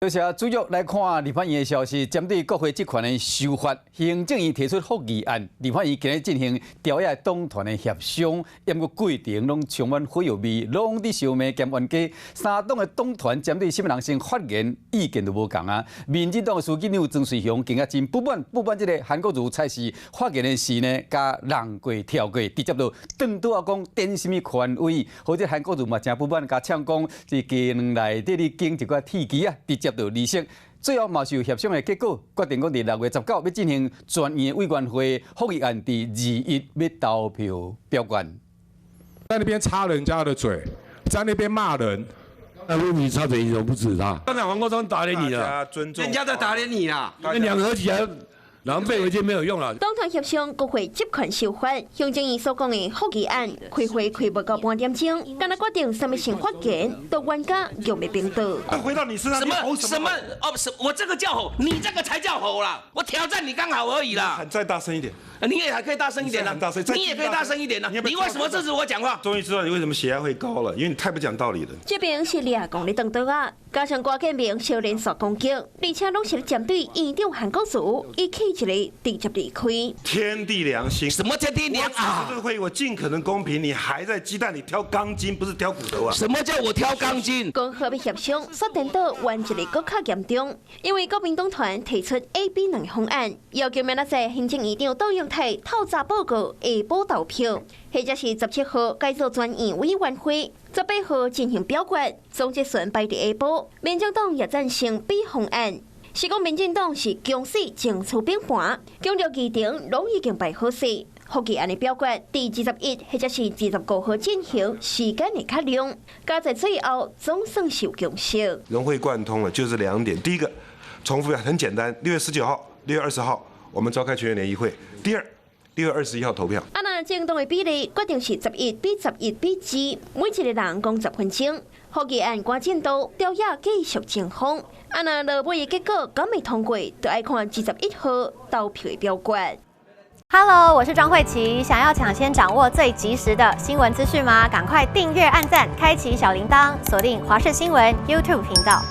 多谢主角来看立法院的消息，针对国会职权的修法，行政院提出复议案，立法院今日进行朝野党团的协商，因个过程拢充满火药味，拢伫烧麦兼冤家。三党的党团针对什么人先发言，意见都无共啊。民进党的书记长曾水雄更加真不满这个韩国瑜才是发言的时呢，甲人过跳过，直接就转倒啊讲点什么权威，或者韩国瑜嘛真不满，甲呛讲是机两内底咧经一寡铁机啊，直接就离席。最后嘛是有协商的结果，决定讲伫6月19要进行专业委员会复议案，伫21要投票表决。在那边插人家的嘴，在那边骂人。那问题插嘴你怎么不指他？刚才黄国昌打脸你了，人家在打脸你啦，那两合起来。狼狈为奸没有用了。党团协商国会职权修法，行政院所讲的复议案，开会开不到半点钟，敢若决定什么先发言，都冤家用没冰岛。回到你身上，什么？哦，我这个叫吼，你这个才叫吼啦！我挑战你刚好而已啦。喊再大声一点。你也还可以大声一点啦，你也可以大声一点啦。你为什么支持我讲话？终于知道你为什么血压会高了，因为你太不讲道理了。这边是俩讲的等到啊，加上郭建明少连续攻击，而且拢是针对院长韩国瑜，伊起一个直接离开。天地良心，什么天地良啊？这个会议我尽可能公平，你还在鸡蛋里挑钢筋，不是挑骨头啊？什么叫我挑钢筋？讲好要协商，却颠倒冤一个更加严重，因为国民党团提出 A、B 两个方案，要求明仔载行政院长杜永泰透早报告下晡投票，或者是17号改组专院委员会，18号进行表决，总结算摆伫下晡。民进党也赞成 B 方案，是讲民进党是强势情绪变盘，强调议程拢已经摆好势。复议案的表决第21或者是29号进行，时间会较长，加在最后总算是有共识。融会贯通了，就是2点。第一个，重复很简单，6月19号、6月20号我们召开全员联谊会。第二，6月21号投票。那政党的比例决定是11比11比2，每一个人讲10分钟。复议案赶进度，朝野继续前锋。那落尾的结果敢未通过，就要看21号投票的表决。Hello， 我是庄慧琪。想要抢先掌握最及时的新闻资讯吗？赶快订阅、按赞、开启小铃铛，锁定华视新闻 YouTube 频道。